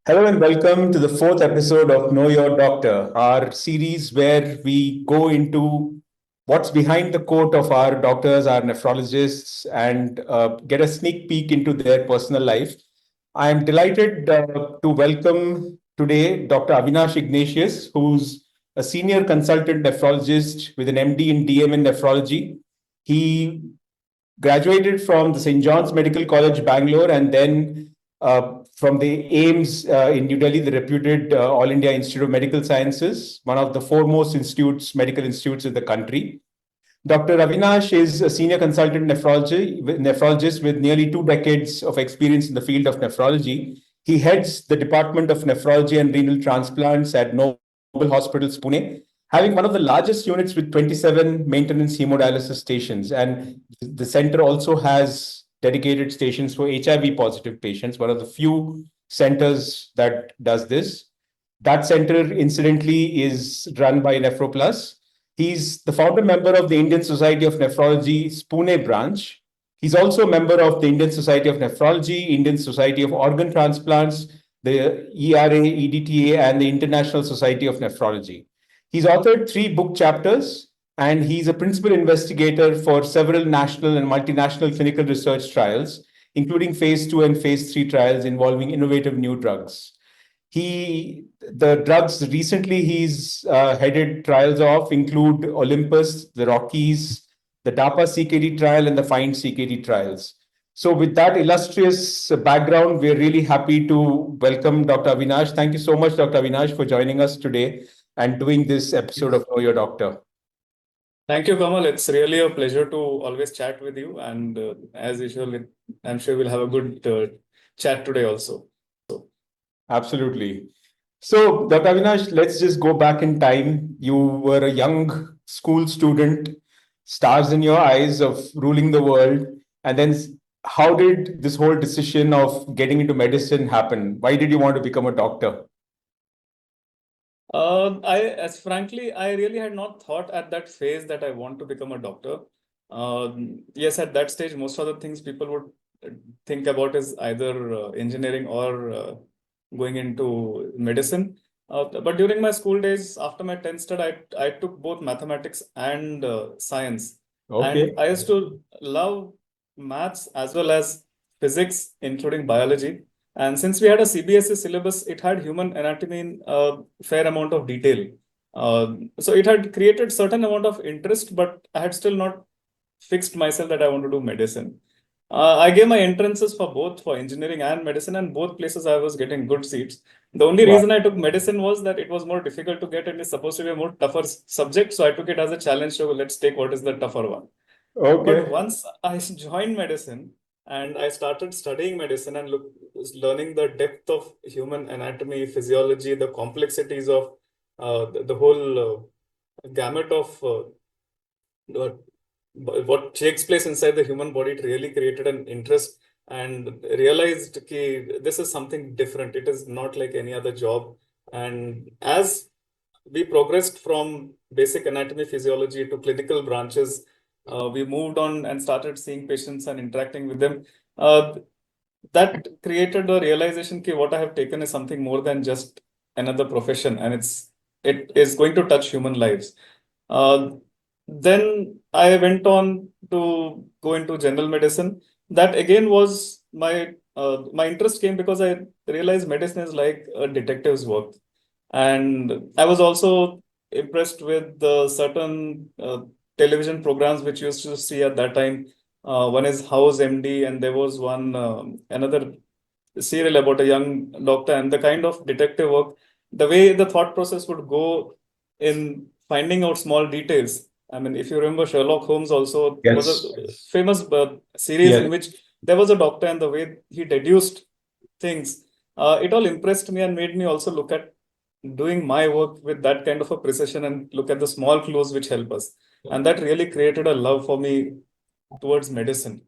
Hello and welcome to the fourth episode of Know Your Doctor, our series where we go into what's behind the coat of our doctors, our nephrologists, and get a sneak peek into their personal life. I'm delighted to welcome today Dr. Avinash Ignatius, who's a senior consultant nephrologist with an MD in DM in nephrology. He graduated from the St. John's Medical College, Bangalore, and then from the AIMS in New Delhi, the reputed All India Institute of Medical Sciences, one of the foremost medical institutes in the country. Dr. Avinash is a senior consultant nephrologist with nearly 2 decades of experience in the field of nephrology. He heads the Department of Nephrology and Renal Transplants at Noble Hospitals, Pune, having one of the largest units with 27 maintenance hemodialysis stations. And the center also has dedicated stations for HIV positive patients, one of the few centers that does this. That center, incidentally, is run by NephroPlus. He's the founder member of the Indian Society of Nephrology's Pune branch. He's also a member of the Indian Society of Nephrology, Indian Society of Organ Transplants, the ERA, EDTA, and the International Society of Nephrology. He's authored 3 book chapters, and he's a principal investigator for several national and multinational clinical research trials, including phase 2 and phase 3 trials involving innovative new drugs. The drugs recently he's headed trials of include Olympus, the Rockies, the DAPA CKD trial, and the FIND CKD trials. So with that illustrious background, we're really happy to welcome Dr. Avinash. Thank you so much, Dr. Avinash, for joining us today and doing this episode of Know Your Doctor. Thank you, Kamal. It's really a pleasure to always chat with you. And as usual, I'm sure we'll have a good chat today also. Absolutely. So, Dr. Avinash, let's just go back in time. You were a young school student, stars in your eyes of ruling the world. And then how did this whole decision of getting into medicine happen? Why did you want to become a doctor? Frankly, I really had not thought at that phase that I want to become a doctor. Yes, at that stage, most of the things people would think about is either engineering or going into medicine. But during my school days, after my 10th stud, I took both mathematics and science. Okay. And I used to love maths as well as physics, including biology. And since we had a CBSE syllabus, it had human anatomy in a fair amount of detail. So it had created certain amount of interest, but I had still not fixed myself that I want to do medicine. I gave my entrances for both for engineering and medicine, and both places I was getting good seats. The only Wow. reason I took medicine was that it was more difficult to get and it's supposed to be a more tougher subject. So I took it as a challenge. So let's take what is the tougher one. But Okay. once I joined medicine and I started studying medicine and learning the depth of human anatomy, physiology, the complexities of the whole gamut of what takes place inside the human body, it really created an interest and realized that this is something different. It is not like any other job. And as we progressed from basic anatomy, physiology to clinical branches, we moved on and started seeing patients and interacting with them. That created a realization that what I have taken is something more than just another profession, and it is going to touch human lives. Then I went on to go into general medicine. That again was my interest came because I realized medicine is like a detective's work. And I was also impressed with the certain television programs which used to see at that time. One is House MD, and there was one another serial about a young doctor and the kind of detective work, the way the thought process would go in finding out small details. I mean, if you remember, Sherlock Holmes also was Yes. a famous series in Yes. which there was a doctor and the way he deduced things. It all impressed me and made me also look at doing my work with that kind of a precision and look at the small clues which help us. And that really created a love for me towards medicine.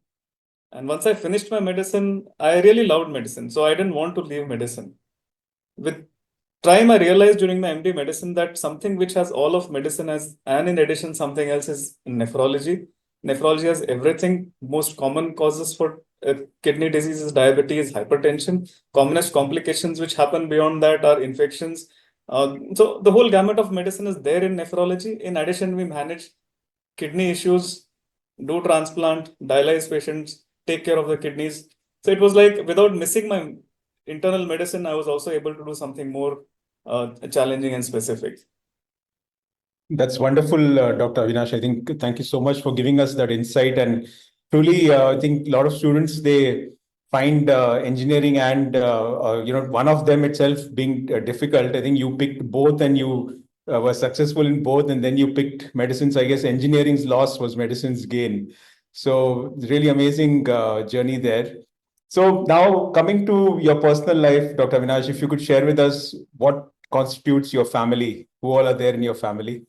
And once I finished my medicine, I really loved medicine. So I didn't want to leave medicine. With time, I realized during my MD medicine that something which has all of medicine as, and in addition, something else is nephrology. Nephrology has everything, most common causes for kidney diseases, diabetes, hypertension. Commonest complications which happen beyond that are infections. So the whole gamut of medicine is there in nephrology. In addition, we manage kidney issues, do transplant, dialyze patients, take care of the kidneys. So it was like without missing my internal medicine, I was also able to do something more challenging and specific. That's wonderful, Dr. Avinash. I think thank you so much for giving us that insight. And truly, I think a lot of students they find engineering and one of them itself being difficult. I think you picked both, and you were successful in both, and then you picked medicine. So I guess engineering's loss was medicine's gain. So really amazing journey there. So now coming to your personal life, Dr. Avinash, if you could share with us what constitutes your family, who all are there in your family?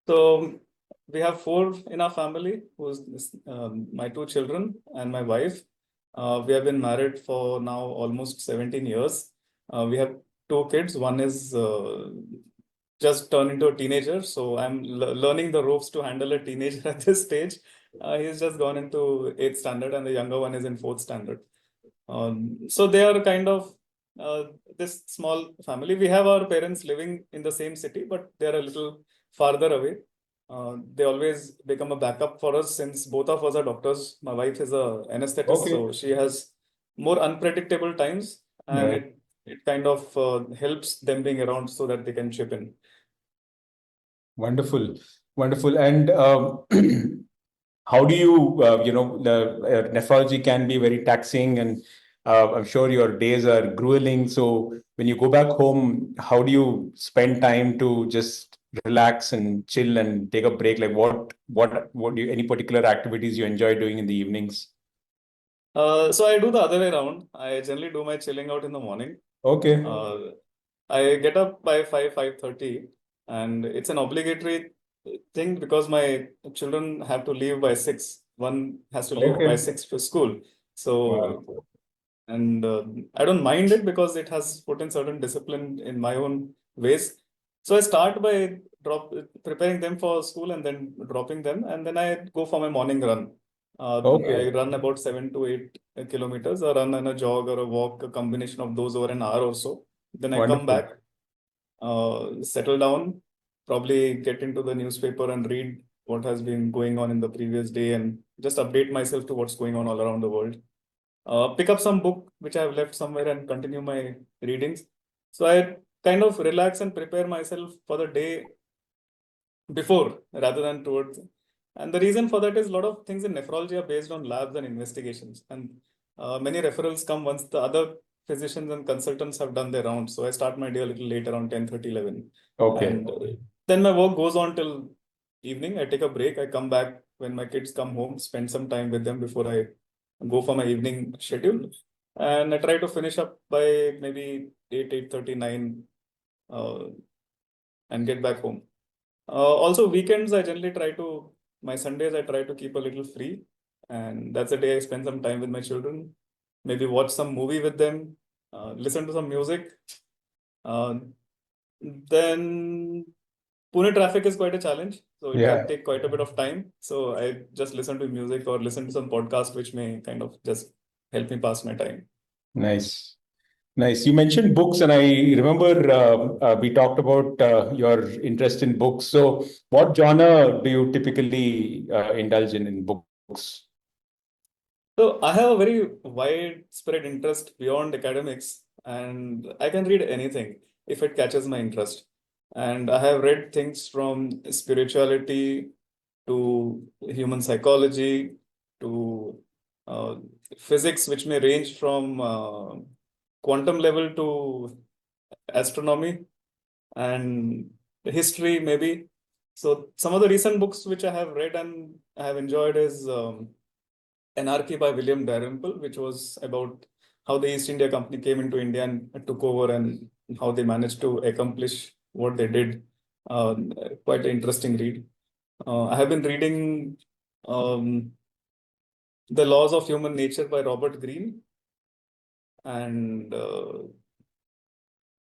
So we have four in our family, who's my two children and my wife. We have been married for now almost 17 years. We have two kids. One is just turned into a teenager, so I'm learning the ropes to handle a teenager at this stage. He's just gone into eighth standard, and the younger one is in fourth standard. So they are kind of uh, this small family. We have our parents living in the same city, but they are a little farther away. They always become a backup for us since both of us are doctors. My wife is a anesthetist, Okay. so she has more unpredictable times, and Right. it kind of helps them being around so that they can chip in. Wonderful. Wonderful. And how do you, the nephrology can be very taxing, and I'm sure your days are grueling. So when you go back home, how do you spend time to just relax and chill and take a break? Like what do you, any particular activities you enjoy doing in the evenings? So I do the other way around. I generally do my chilling out in the morning. Okay. Uh, I get up by 5:30, and it's an obligatory thing because my children have to leave by 6. One has to leave by Okay. 6 for school. So, Wow. and I don't mind it because it has put in certain discipline in my own ways. So I start by preparing them for school and then dropping them, and then I go for my morning run. I Okay. run about 7 to 8 kilometers. I run on a jog or a walk, a combination of those over an hour or so. Then I come Wonderful. back, settle down, probably get into the newspaper and read what has been going on in the previous day and just update myself to what's going on all around the world. Pick up some book which I've left somewhere and continue my readings. So I kind of relax and prepare myself for the day before rather than towards. And the reason for that is a lot of things in nephrology are based on labs and investigations. And many referrals come once the other physicians and consultants have done their rounds. So I start my day a little late around 10:30, 11. Okay. And then my work goes on till evening. I take a break. I come back when my kids come home, spend some time with them before I go for my evening schedule. And I try to finish up by maybe 8, 8:39 uh, and get back home. Also, weekends, I generally my Sundays, I try to keep a little free. And that's the day I spend some time with my children, maybe watch some movie with them, listen to some music. Uh, then Pune traffic is quite a challenge. So it does Yeah. take quite a bit of time. So I just listen to music or listen to some podcast, which may kind of just help me pass my time. Nice. Nice. You mentioned books, and I remember we talked about your interest in books. So, what genre do you typically indulge in books? So I have a very widespread interest beyond academics, and I can read anything if it catches my interest. And I have read things from spirituality to human psychology to uh, physics, which may range from quantum level to astronomy and history, maybe. So some of the recent books which I have read and I have enjoyed is Anarchy by William Dalrymple, which was about how the East India Company came into India and took over and how they managed to accomplish what they did. Uh, Quite an interesting read. I have been reading um, The Laws of Human Nature by Robert Greene and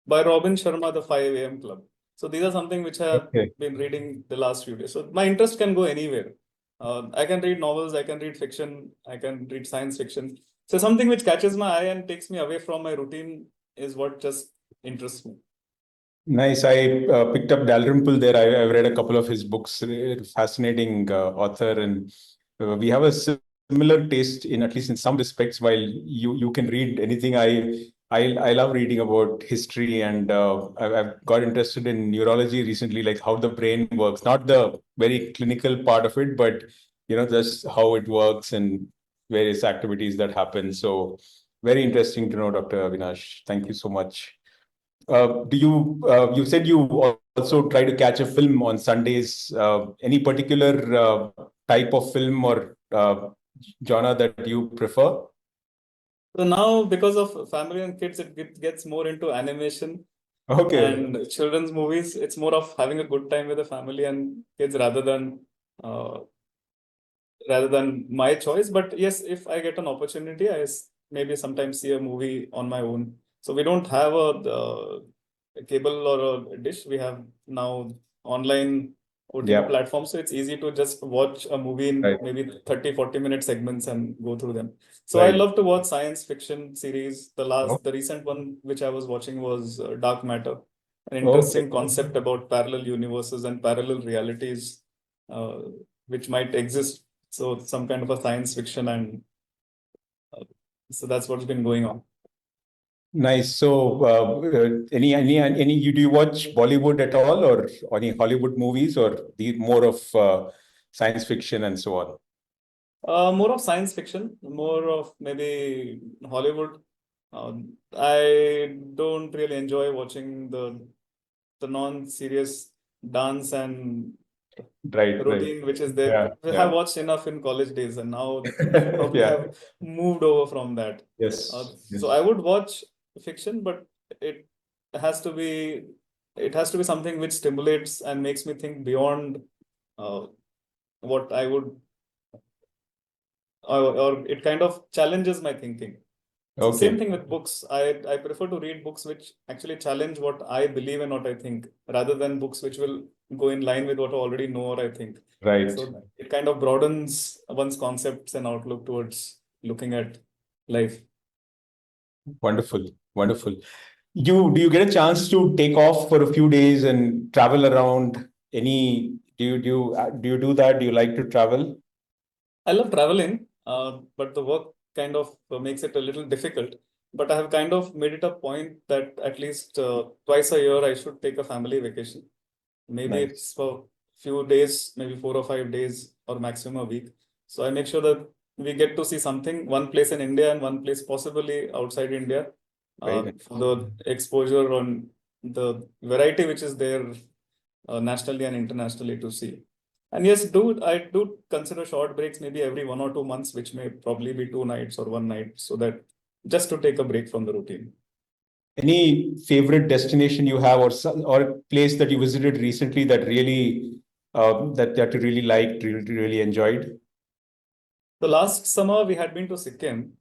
by Robin Sharma, The 5 a.m. Club. So these are something which I have Okay. been reading the last few days. So my interest can go anywhere. I can read novels, I can read fiction, I can read science fiction. So something which catches my eye and takes me away from my routine is what just interests me. Nice. I picked up Dalrymple there. I've read a couple of his books. Fascinating author, and we have a similar taste in at least in some respects. While you can read anything, I love reading about history, and I've got interested in neurology recently, like how the brain works. Not the very clinical part of it, but just how it works and various activities that happen. So very interesting to know, Dr. Avinash. Thank you so much. Do you said you also try to catch a film on Sundays? Any particular type of film or genre that you prefer? So now, because of family and kids, it gets more into animation Okay, and children's movies. It's more of having a good time with the family and kids uh, rather than my choice. But yes, if I get an opportunity, maybe sometimes see a movie on my own. So we don't have a cable or a dish. We have now online OTT yeah, platforms. So it's easy to just watch a movie in right, maybe 30-40 minute segments and go through them. So I right. love to watch science fiction series. Oh, The recent one which I was watching was Dark Matter, an okay, interesting concept about parallel universes and parallel realities uh, which might exist. So some kind of a science fiction, and uh, so that's what's been going on. nice. So, any you do you watch Bollywood at all, or any Hollywood movies, or the more of science fiction and so on? More of science fiction, more of maybe Hollywood. I don't really enjoy watching the non-serious dance and Right, right. routine which is there. Yeah, We have yeah, watched enough in college days, and now we probably yeah. have moved over from that. Yes, So I yes. would watch fiction, but it has to be it has to be something which stimulates and makes me think beyond uh, what I would, or it kind of challenges my thinking. So same Okay, thing with books. I prefer to read books which actually challenge what I believe and what I think, rather than books which will go in line with what I already know or I think. right. So it kind of broadens one's concepts and outlook towards looking at life. Wonderful, wonderful. Do you get a chance to take off for a few days and travel around? Do you do that? Do you like to travel? I love traveling, but the work kind of makes it a little difficult. But I have kind of made it a point that at least twice a year I should take a family vacation. Maybe Nice. it's for few days, maybe 4 or 5 days, or maximum a week. So I make sure that we get to see something, one place in India and one place possibly outside India, Very nice. for the exposure on the variety which is there nationally and internationally to see. And yes, I do consider short breaks maybe every 1 or 2 months, which may probably be 2 nights or one night, so that just to take a break from the routine. Any favorite destination you have, or place that you visited recently that really that you really liked, really enjoyed? The last summer we had been to Sikkim,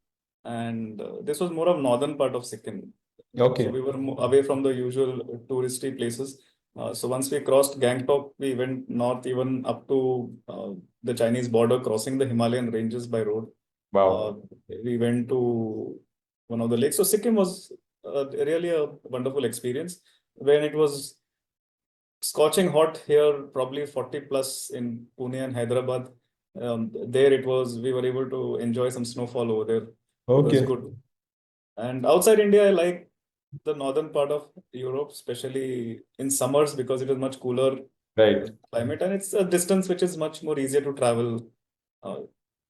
and this was more of northern part of Sikkim. So Okay. we were away from the usual touristy places. So once we crossed Gangtok, we went north even up to the Chinese border, crossing the Himalayan ranges by road. Uh, Wow. we went to one of the lakes. So Sikkim was really a wonderful experience when it was scorching hot here, probably 40 plus in Pune and Hyderabad. There it was, we were able to enjoy some snowfall over there. It was Okay. good. And outside India, I like the northern part of Europe, especially in summers because it is much cooler Right. climate and it's a distance which is much more easier to travel. Uh,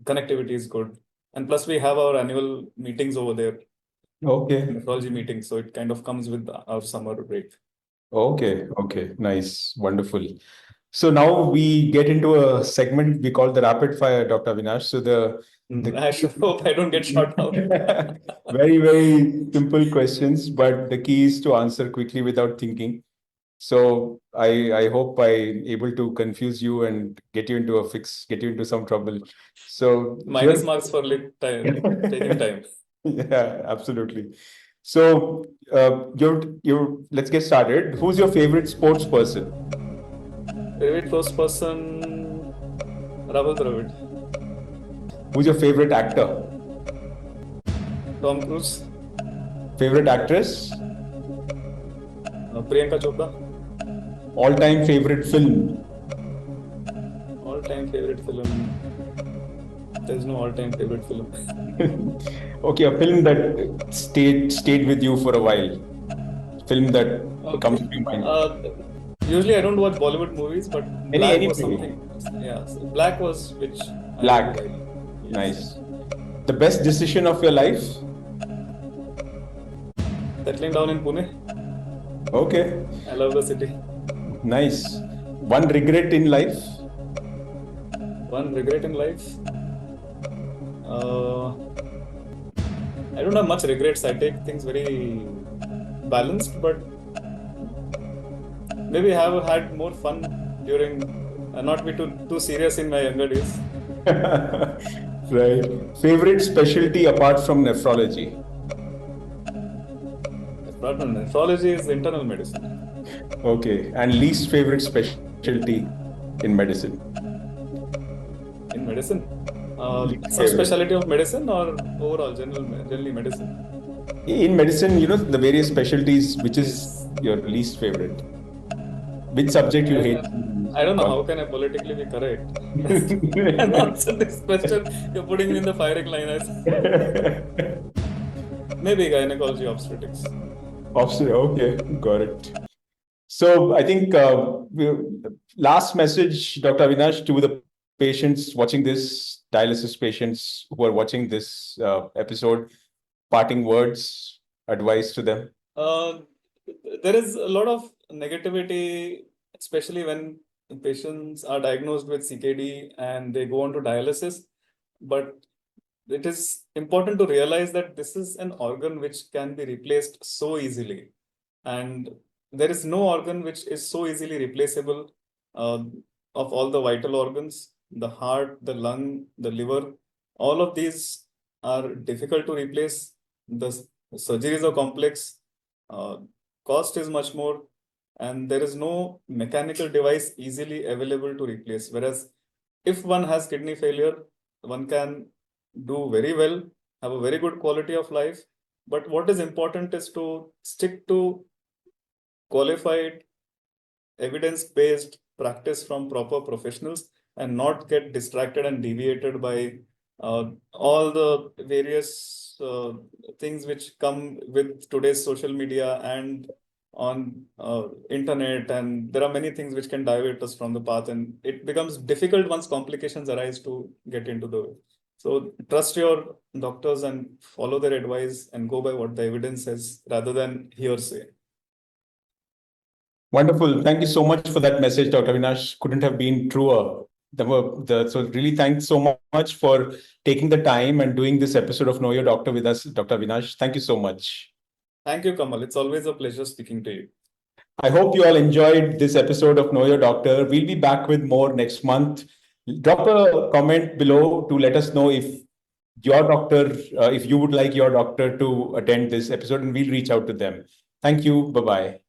Connectivity is good. And plus, we have our annual meetings over there, Okay. nephrology meetings. So it kind of comes with our summer break. Okay. Okay. Nice. Wonderful. So now we get into a segment we call the rapid fire, Dr. Avinash. So the I should hope I don't get shot out. very, very simple questions, but the key is to answer quickly without thinking. So I hope I'm able to confuse you and get you into some trouble. So Minus here, marks for taking time. yeah, absolutely. So you're let's get started. Who's your favorite sports person? Favorite first person? Rahul Dravid. Who's your favorite actor? Tom Cruise. Favorite actress? Priyanka Chopra. All-time favorite film? All-time favorite film. There's no all-time favorite film. Okay, a film that stayed with you for a while. Film that comes to mind. Usually I don't watch Bollywood movies, but Black was something. Yeah, so Black was which. Black. Yes. Nice. The best decision of your life? Settling down in Pune. Okay. I love the city. Nice. One regret in life? One regret in life? I don't have much regrets. I take things very balanced, but maybe I have had more fun during, not be too serious in my younger days. Right. Favorite specialty apart from nephrology? Apart from nephrology is internal medicine. Okay. And least favorite specialty in medicine? In medicine? Some specialty of medicine or overall generally medicine? In medicine, the various specialties, which is your least favorite? Which subject you hate? I don't know. How can I politically be correct? And answer this question. You're putting me in the firing line. Maybe gynecology, obstetrics. Okay, got it. So I think last message, Dr. Avinash, to the patients watching this, dialysis patients who are watching this episode, parting words, advice to them? There is a lot of negativity, especially when patients are diagnosed with CKD and they go on to dialysis. But it is important to realize that this is an organ which can be replaced so easily. And there is no organ which is so easily replaceable of all the vital organs. The heart, the lung, the liver, all of these are difficult to replace. The surgeries are complex, cost is much more, and there is no mechanical device easily available to replace. Whereas if one has kidney failure, one can do very well, have a very good quality of life. But what is important is to stick to qualified, evidence-based practice from proper professionals and not get distracted and deviated by all the various things which come with today's social media and on internet, and there are many things which can divert us from the path, and it becomes difficult once complications arise to get into the way. So trust your doctors and follow their advice and go by what the evidence says rather than hearsay. Wonderful. Thank you so much for that message, Dr. Avinash. Couldn't have been truer. So really thanks so much for taking the time and doing this episode of Know Your Doctor with us, Dr. Avinash. Thank you so much. Thank you, Kamal. It's always a pleasure speaking to you. I hope you all enjoyed this episode of Know Your Doctor. We'll be back with more next month. Drop a comment below to let us know if your doctor, if you would like your doctor to attend this episode, and we'll reach out to them. Thank you. Bye-bye.